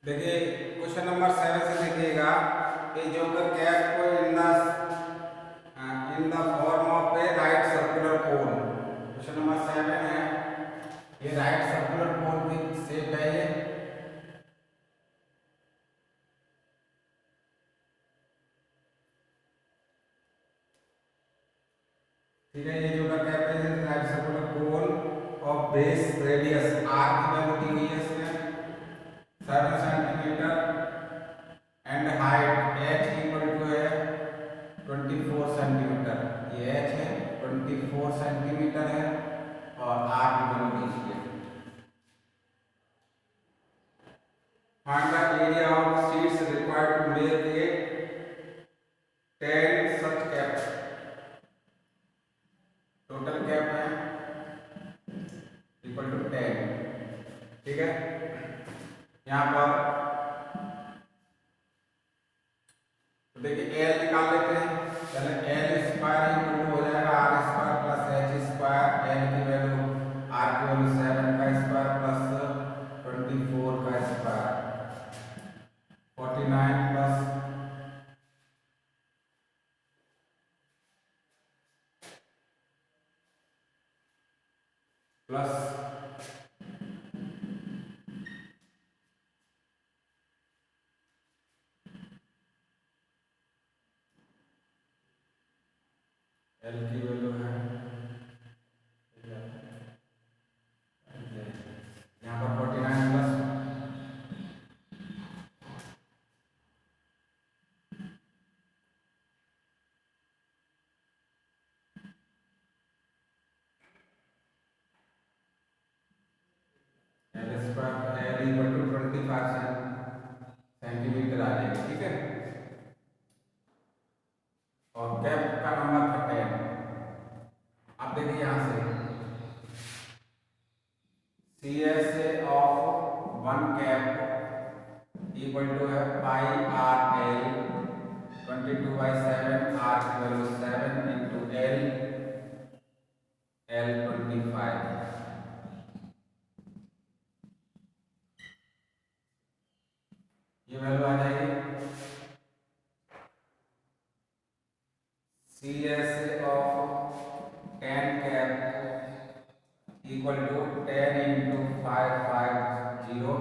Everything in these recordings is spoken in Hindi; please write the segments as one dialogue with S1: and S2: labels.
S1: देखिए क्वेश्चन नंबर 7 से देखिएगा ए जोकर कैप को in the form of A right circular cone. Question number 7 है, ये राइट सर्कुलर कोन की शेप है ये। ठीक है, ये जोकर कैप है right circular cone of base radius r की वैल्यू दी हुई है इसमें 7 centimetre and height h equal to है 24 सेंटीमीटर। ये h है 24 सेंटीमीटर है और r की वैल्यू दी है। Find the area of sheets required to make a 10 such cap. Total cap है इक्वल टू 10। ठीक है, यहाँ पर देखिए एल निकाल लेते हैं। पहले एल स्क्वायर इक्वल टू हो जाएगा R square plus H square. L की वैल्यू आर की वैल्यू 7 का स्क्वायर प्लस 24 का स्क्वायर 49 प्लस प्लस एल की वैल्यू है यहाँ पर 49 plus L square L equal to 25 centimetre आ जाएगी। ठीक है, और कैप का नंबर था 10। अब देखिए यहाँ से C S of one cap equal to है पाई आर एल 22/7 आर की वैल्यू 7 इंटू एल एल 25। ये वैल्यू आ जाएगी C S of 10 cap equal to 10 into 550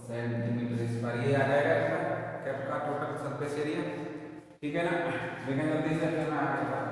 S1: centimetre square. ये आ जाएगा इसका कैप का टोटल सरफेस एरिया। ठीक है ना, लेकिन जल्दी से फिर मैं आगे बढ़ता हूँ।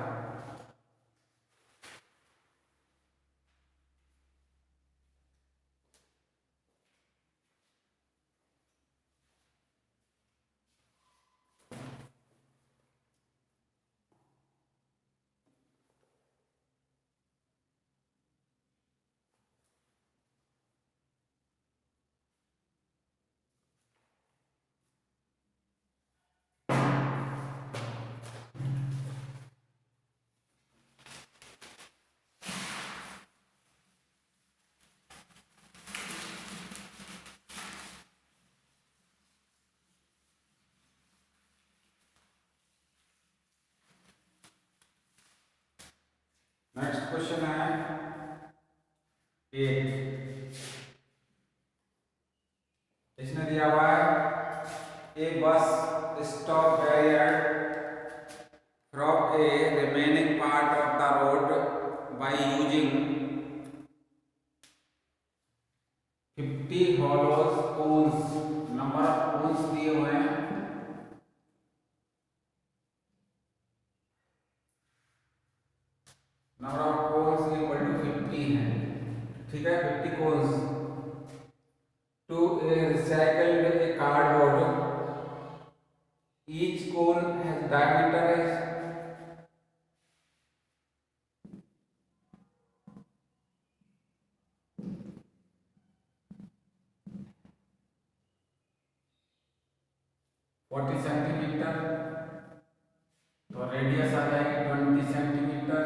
S1: नेक्स्ट क्वेश्चन है 8। इसने दिया हुआ है a bus stop barrier from a remaining part of the road by using 50 hollows cones. Number of cones दिए हुए हैं। Number of cones equal to 50 है। ठीक है, 50 cones to a recycled a cardboard. Each cone has diameter is 40 centimetre, तो रेडियस आ जाएगी 20 सेंटीमीटर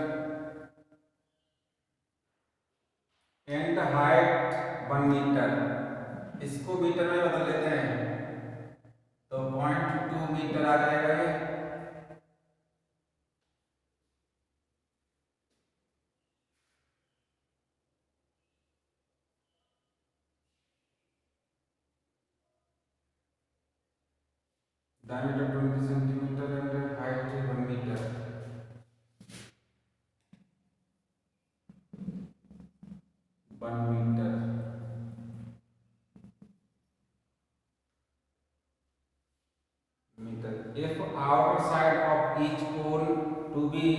S1: एंड हाइट 1 मीटर। इसको मीटर में बदल लेते हैं तो 0.2 मीटर आ जाएगा ये। Diameter 20 centimetre and height 1 metre. 1 metre. If outer side of each cone to be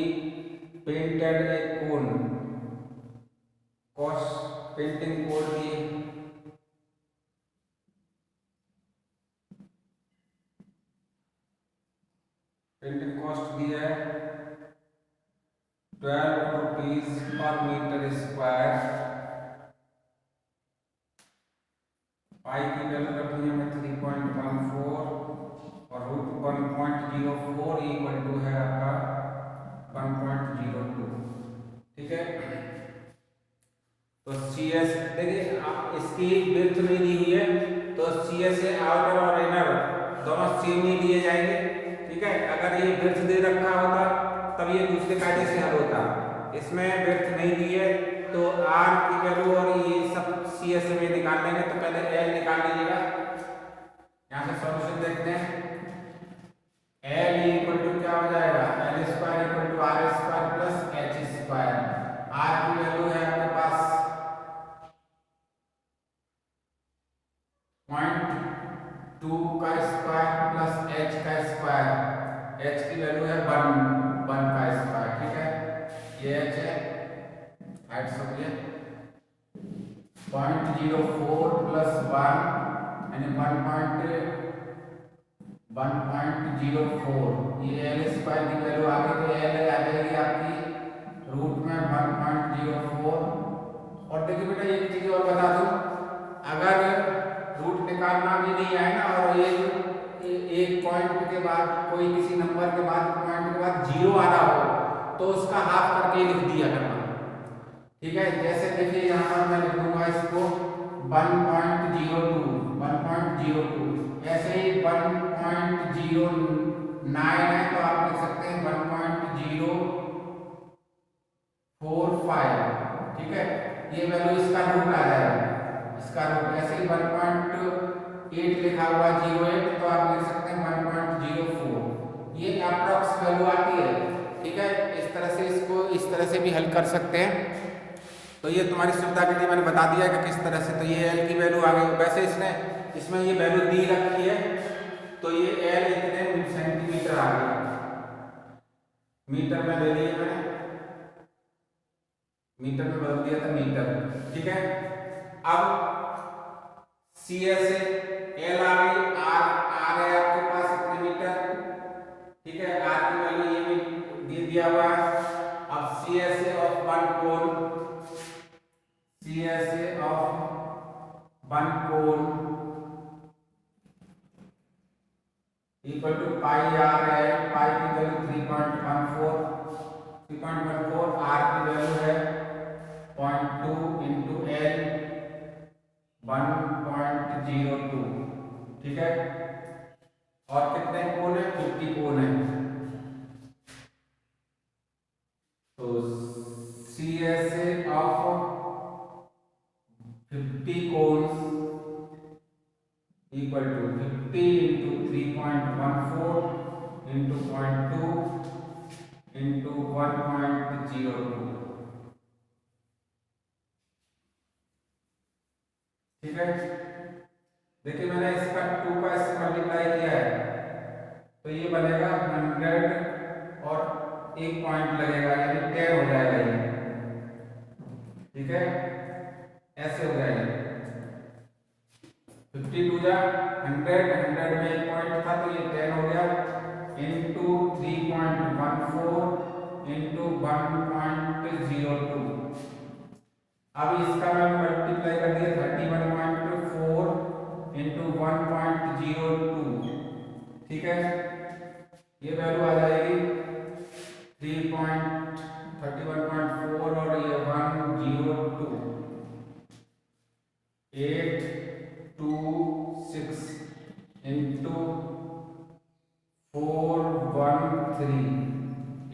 S1: painted a cone, cost painting code दिए, पेंटिंग कॉस्ट दिया है 12 रुपीज पर मीटर स्क्वायर। पाई की वैल्यू रखनी है 3.14 और रूट 1.04 इक्वल टू है आपका 1.02। ठीक है, तो सी एस देखिए आप इसकी विड्थ नहीं दी हुई है, तो सी एस से आउटर और इनर दोनों सेम ही दिए जाएंगे। ठीक है, अगर ये विड्थ दे रखा होता तब ये दूसरे कायदे से हल होता, इसमें विड्थ नहीं दी है तो आर की वैल्यू और ये सब सी एस में निकाल लेंगे। तो पहले एल निकाल लीजिएगा, यहाँ से सॉल्यूशन देखते हैं। एल इक्वल टू क्या हो जाएगा, l square equal to r square plus H square. R की वैल्यू है आपके पास 0.2 का स्क्वायर प्लस एच का स्क्वायर। एच की वैल्यू है 1 का स्क्वायर। ठीक है, ये एच है, हाइट सब ये 0.04 प्लस 1 यानी 1.04। ये एल स्क्वायर की वैल्यू आ गई, तो एल आ जाएगी आपकी रूट में 1.04। और देखिए बेटा एक चीज और बता दूं, अगर रूट निकालना भी नहीं आए ना और ये एक पॉइंट के बाद कोई किसी नंबर के बाद पॉइंट के बाद जीरो आ रहा हो तो उसका हाफ करके लिख दिया करना। ठीक है, जैसे देखिए यहाँ पर मैं लिख दूंगा इसको 1.02 ऐसे ही 1.09 है तो आप लिख सकते हैं 1.045। ठीक है, ये वैल्यू इसका रूट आ जाएगा, इसका रूट। ऐसे ही 1.8 लिखा हुआ 08 तो आप लिख सकते हैं 1.04। ये अप्रॉक्स वैल्यू आती है। ठीक है, इस तरह से इसको इस तरह से भी हल कर सकते हैं। तो ये तुम्हारी सुविधा के लिए मैंने बता दिया कि किस तरह से। तो ये एल की वैल्यू आ गई, वैसे इसमें ये वैल्यू दी रखी है तो ये एल इतने सेंटीमीटर आ गई, मीटर में ले लिया मैंने, मीटर में बदल दिया था मीटर। ठीक है, अब सी एस से एल आ गई, आर है आपके पास इतने मीटर। ठीक है, आर की वैल्यू ये भी दे दिया हुआ है। अब C S A of one cone, CSA of one cone equal to pi r है, pi की वैल्यू 3.14, r की वैल्यू है 0.2 into L 1.02। ठीक है, और कितने कोण है, 50 कोण है। तो CSA of 50 cones equal to 50 into 3.14 into 0.2 into 1.02। ठीक है, देखिए मैंने इसका 2 का इससे मल्टीप्लाई किया है तो ये बनेगा 100 और एक पॉइंट लगेगा यानी 10 हो जाएगा ये। ठीक है, ऐसे हो जाएगा 52 जा 100 में एक पॉइंट था तो ये 10 हो गया इंटू 3.14 इंटू 1.02। अब इसका मैं मल्टीप्लाई कर दिया 31.4 इंटू 1.02। ठीक है, ये वैल्यू आ जाएगी 31.4 और ये 102 826 इंटू 413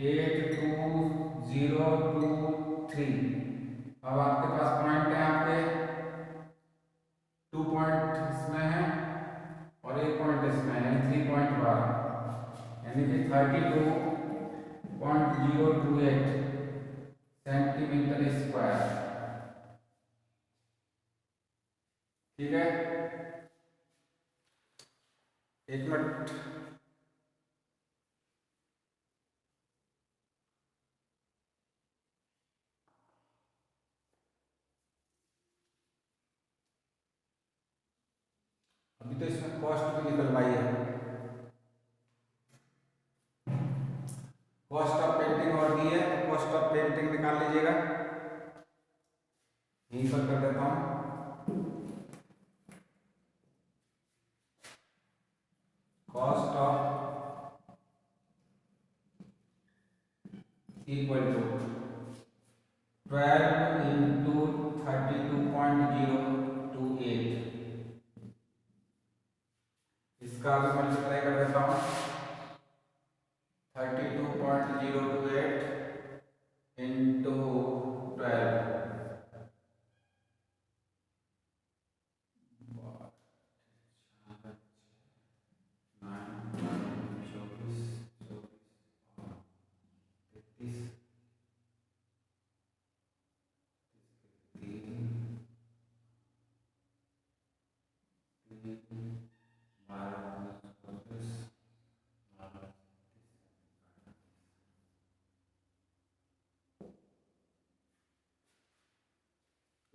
S1: 82023। अब आपके पास पॉइंट है, आपके 2 पॉइंट इसमें है और 1 पॉइंट इसमें है, 3.12। 32.028 सेंटीमीटर स्क्वायर। ठीक है, एक मिनट। अभी तो इसमें कॉस्ट भी निकलवाई है, कॉस्ट ऑफ पेंटिंग और दी है, तो कॉस्ट ऑफ पेंटिंग निकाल लीजिएगा, यहीं पर कर देता हूँ। Cost of equal to 12 into 32.028, इसका भी मल्टीप्लाई कर देता हूँ। 32.028 इंटू 12,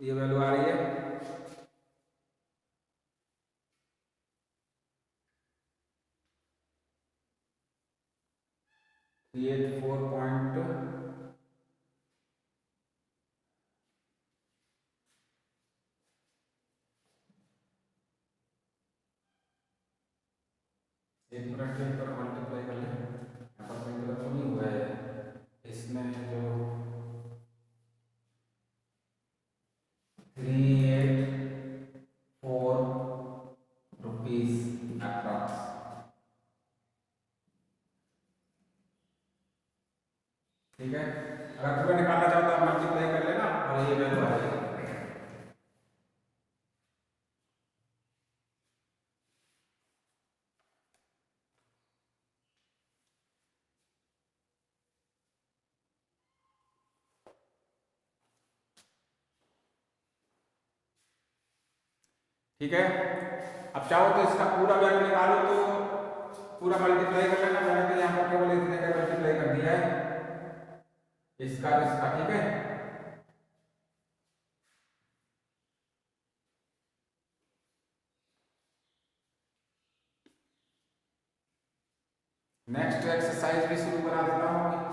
S1: ये वैल्यू आ रही है। ये 4 पॉइंट एक मिनट में पर मल्टीप्लाई कर ले, यहाँ पर कोई गलत तो नहीं हुआ है इसमें, जो 384 रुपीज अप्रॉक्स। ठीक है, अगर पूरा निकालना चाहो तो आप मल्टीप्लाई कर लेना और ये वैल्यू आ जाएगी। ठीक है, अब चाहो तो इसका पूरा वैल्यू निकालो, तो पूरा मल्टीप्लाई कर लेना। मैंने तो यहाँ पर केवल इतने का मल्टीप्लाई कर दिया है, इसका और इसका। ठीक है, नेक्स्ट एक्सरसाइज भी शुरू करा देता हूँ।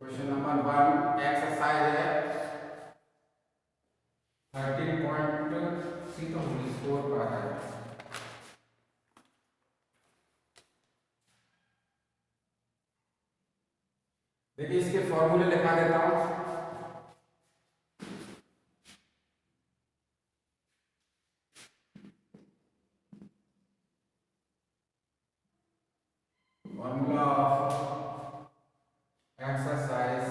S1: क्वेश्चन नंबर 1 एक्सरसाइज है 13.4 का है। देखिए, इसके फॉर्मूले लिखा देता हूं। फॉर्मूला ऑफ एक्सरसाइज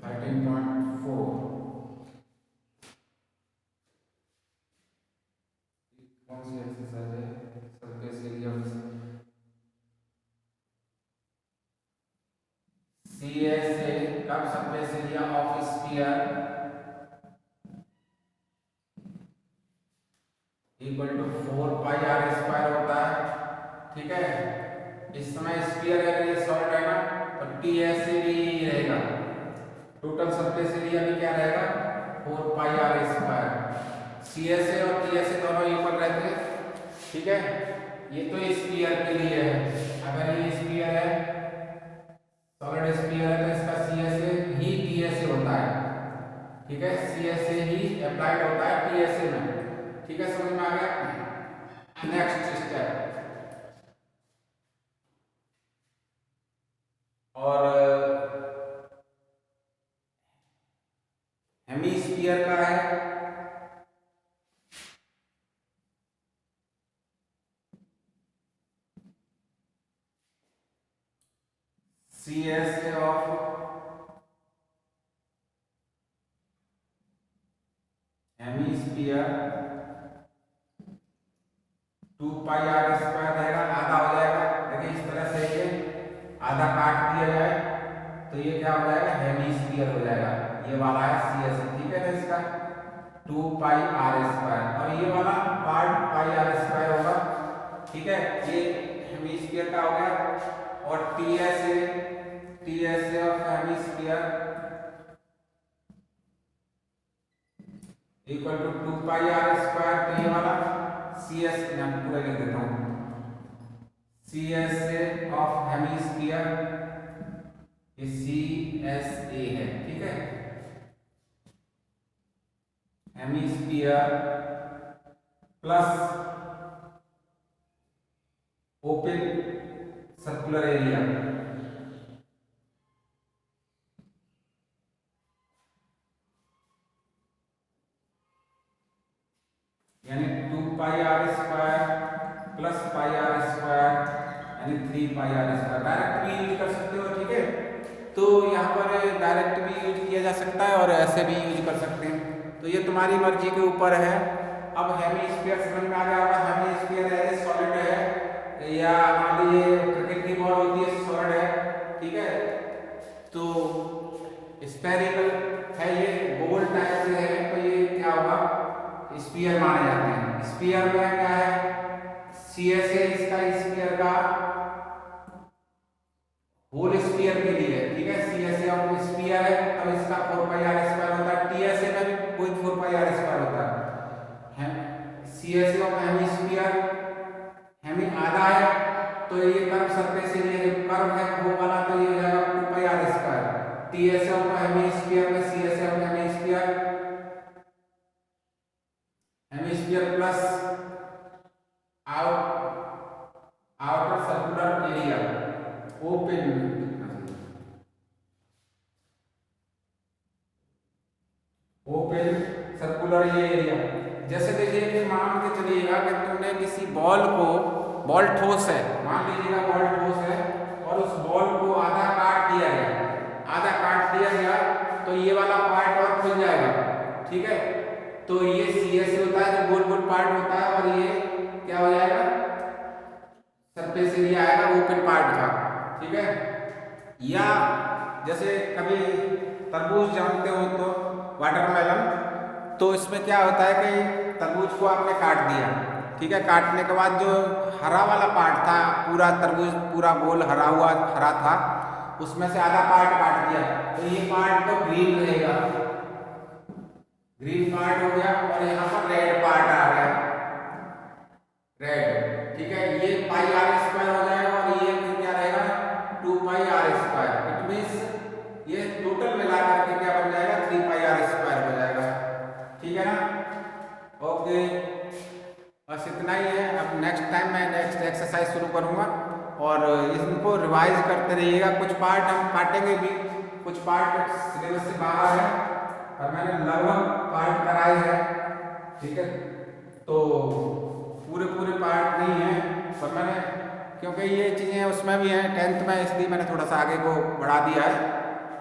S1: 13.4, कौन सी एक्सरसाइज है? सरफेस एरिया CSA कब surface area of sphere equal to 4 pi r square होता है। ठीक है, इस समय स्फीयर है, ये सॉलिड है ना, तो TSA भी रहेगा, टोटल सरफेस एरिया भी क्या रहेगा? 4 पाई r स्क्वायर। CSA और TSA दोनों इक्वल रहते हैं। ठीक है, ये तो स्फीयर के लिए है। अगर ये स्फीयर है सॉलिड स्फीयर है तो इसका सी एस ए ही टी एस ए होता है, ठीक है, C S A he applied होता है टी एस ए में, ठीक है, समझ में आ गया। नेक्स्ट स्टेप, और हेमीस्फीयर का है C S A of hemisphere 2 pi r square रहेगा, आधा हो जाएगा। देखिए इस तरह से ये आधा काट दिया जाए तो ये क्या हो जाएगा, हेमीस्फीयर हो जाएगा। ये वाला है सी एस, ठीक है ना, इसका 2 पाई आर स्क्वायर, और ये वाला पार्ट पाई आर स्क्वायर होगा, ठीक है, ये हेमीस्फीयर का हो गया। और T S A of hemisphere equal to 2 pi r square, तो ये वाला सी एस, मैं पूरा लिख देता हूँ, C S A of hemisphere C S A है, ठीक है, hemisphere plus open circular area, यानी 2 pi r square plus pi r square यानी 3 पाई आर स्क्वायर। डायरेक्ट भी यूज कर सकते हो, ठीक है, तो यहाँ पर डायरेक्ट भी यूज किया जा सकता है और ऐसे भी यूज कर सकते हैं, तो ये तुम्हारी मर्जी के ऊपर है। अब हेमीस्फीयर समझ में आ गया होगा, हेमीस्फीयर है सॉलिड है, या मान लीजिए क्रिकेट की बॉल होती है सॉलिड है, ठीक है, तो स्फेरिकल है, ये गोल टाइप से है, तो ये क्या होगा, स्फीयर माने जाते हैं। स्फीयर में क्या है, सी एस ए इसका स्फीयर का होल स्फीयर के लिए, ठीक है, C S A of sphere है तब इसका 4 पाई आर स्क्वायर होता है, टी एस ए में भी कोई 4 पाई आर स्क्वायर होता है। C S A of hemisphere, hemi आधा है तो ये कर्व सरफेस एरिया जो कर्व है वो वाला, तो ये हो जाएगा 2 pi r square. T S A of hemisphere में C S A of hemisphere plus outer circular area open circular ये एरिया। जैसे देखिए कि मान के चलिएगा कि तुमने किसी बॉल को, बॉल ठोस है, मान लीजिएगा बॉल ठोस है और उस बॉल को आधा काट दिया गया, आधा काट दिया गया तो ये वाला पार्ट और खुल जाएगा, ठीक है, तो ये सी एस होता है जो गोल गोल पार्ट होता है, और ये क्या हो जाएगा, सरफेस एरिया आएगा ओपन पार्ट का, ठीक है। या जैसे कभी तरबूज जानते हो तो वाटरमेलन, तो इसमें क्या होता है कि तरबूज को आपने काट दिया, ठीक है, काटने के बाद जो हरा वाला पार्ट था, पूरा तरबूज पूरा गोल हरा था, उसमें से आधा पार्ट काट दिया तो ये पार्ट तो ग्रीन रहेगा, ग्रीन पार्ट हो गया, और यहाँ पर रेड पार्ट आ गया, रेड, ठीक है, ये पाई आर स्क्वायर हो जाएगा और ये क्या रहेगा 2 pi r square. It means ये टोटल मिला करके क्या बन जाएगा 3 पाई आर स्क्वायर हो जाएगा, ठीक है ना। ओके, बस इतना ही है। अब नेक्स्ट टाइम मैं नेक्स्ट एक्सरसाइज शुरू करूँगा और इनको रिवाइज करते रहिएगा। कुछ पार्ट हम काटेंगे भी, कुछ पार्ट सिलेबस से बाहर है और मैंने लगभग पार्ट कराए हैं, ठीक है, तो पूरे पार्ट नहीं है, पर मैंने क्योंकि ये चीज़ें उसमें भी हैं 10th में, इसलिए मैंने थोड़ा सा आगे को बढ़ा दिया है।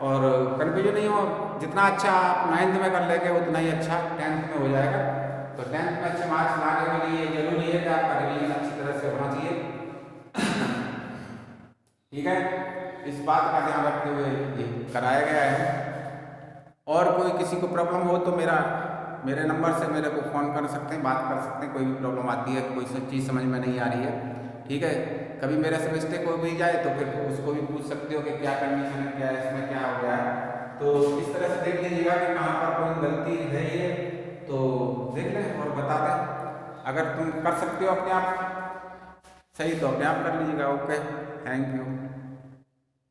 S1: और कन्फ्यूजन नहीं हो, जितना अच्छा आप 9th में कर लेंगे उतना ही अच्छा 10th में हो जाएगा। तो 10th में अच्छे मार्क्स लाने के लिए जरूरी है कि आपका रिवीजन अच्छी तरह से होना चाहिए, ठीक है, इस बात का ध्यान रखते हुए ये कराया गया है। और कोई किसी को प्रॉब्लम हो तो मेरे नंबर से मेरे को फ़ोन कर सकते हैं, बात कर सकते हैं, कोई भी प्रॉब्लम आती है, कोई सब चीज़ समझ में नहीं आ रही है, ठीक है, कभी मेरे से मिस्टेक हो भी जाए तो फिर उसको भी पूछ सकते हो कि क्या कंडीशन है, क्या इसमें क्या हो गया है, तो इस तरह से देख लीजिएगा कि कहाँ पर कोई गलती है ये, तो देख लें और बता दें। अगर तुम कर सकते हो अपने आप सही तो अपने आप कर लीजिएगा। Okay, thank you.